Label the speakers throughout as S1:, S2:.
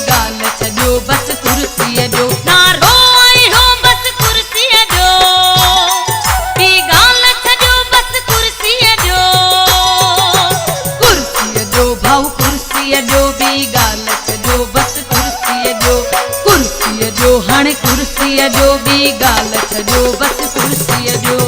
S1: गाल छॾियो बस कुर्सीअ जो नारो आई हो बस कुर्सीअ जो ॿी गाल छॾियो बस कुर्सीअ जो भाऊ कुर्सीअ जो ॿी गाल छॾियो बस कुर्सीअ जो हाणे कुर्सीअ जो ॿी गाल छॾियो बस कुर्सीअ जो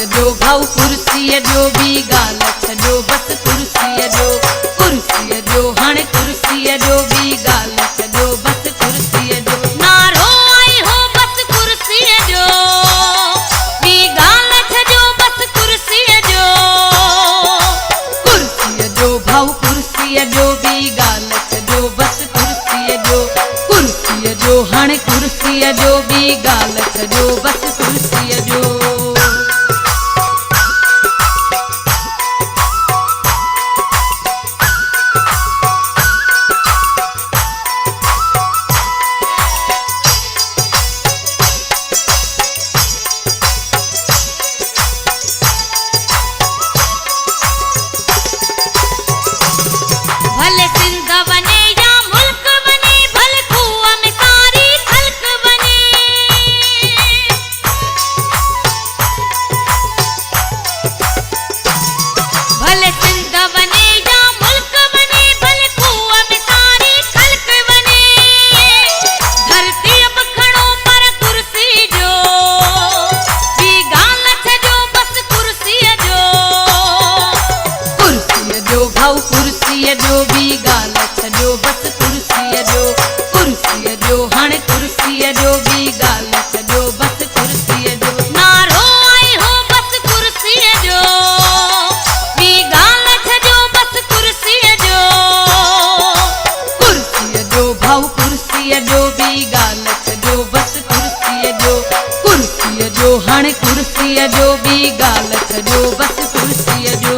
S1: कुर्सीअ जो ॿी गाल छॾियो बस कुर्सीअ जो हाणे कुर्सीअ जो ॿी गाल छॾियो बस कुर्सीअ जो नारो आई हो बस कुर्सीअ जो ॿी गाल छॾियो बस कुर्सीअ जो भाऊ कुर्सीअ जो ॿी गाल छॾियो बस कुर्सीअ जो हाणे कुर्सीअ जो ॿी गाल छॾियो बस कुर्सीअ जो भले सिंध बने या मुल्क बने भले खूह में सारी खल्क बने भले सिंध बने या मुल्क बने भले खूह में सारी खल्क बने धरती अब खड़ो पर कुर्सी जो ॿी गाल छॾियो बस कुर्सीअ जो भाऊ कुर्सीअ जो ॿी गाल छॾियो बस कुर्सीअ जो हाणे कुर्सीअ जो ॿी गाल छॾियो बस कुर्सीअ जो नारो आई हो बस कुर्सीअ जो ॿी गाल छॾियो बस कुर्सीअ जो भाऊ कुर्सीअ जो ॿी गाल छॾियो बस कुर्सीअ जो हाणे कुर्सीअ जो ॿी गाल छॾियो बस कुर्सीअ जो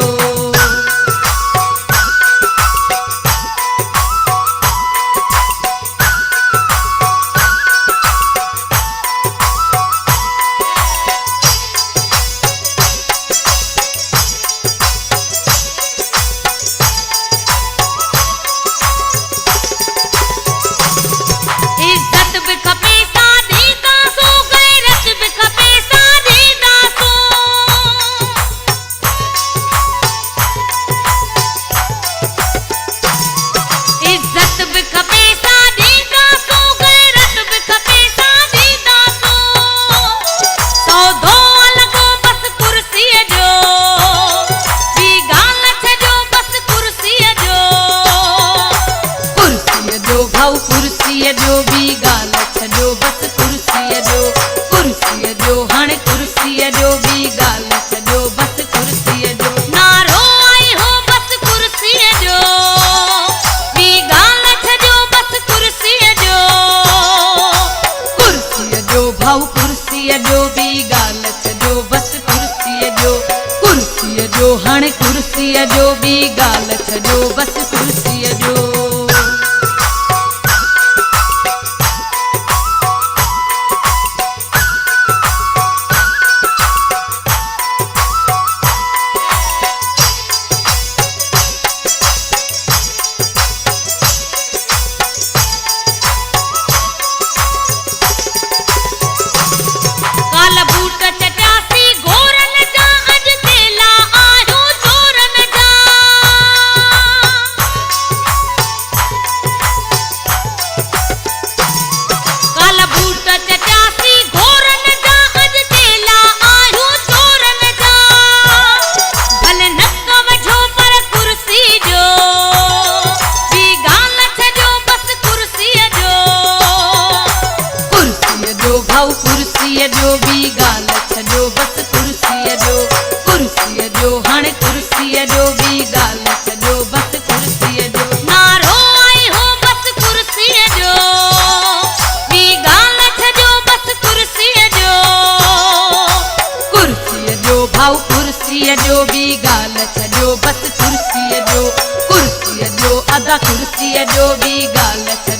S1: इज्जत भी खपे साधी दासो गैरत भी खपे साधी दासो इज्जत भी खपे साधी दासो गैरत भी खपे साधी दासो सौदो अलॻो बस कुर्सीअ जो ॿी गाल छॾियो बस कुर्सीअ जो भाऊ कुर्सीअ जो ॿी गाल छॾियो बस कुर्सीअ जो हाणे कुर्सीअ जो ॿी गाल छॾियो बस कुर्सीअ जो नारो आई हो बस कुर्सीअ जो ॿी गाल छॾियो बस कुर्सीअ जो भाऊ कुर्सीअ जो ॿी गाल छॾियो बस कुर्सीअ जो हाणे कुर्सीअ जो ॿी गाल छॾियो बस कुर्सीअ जो काल बूट चटासी घोरन जा अज तेला आयो चोरन जा कुर्सी ॾियो, कुर्सी ॾियो, अदा कुर्सी ॾियो, ॿी ॻाल्हि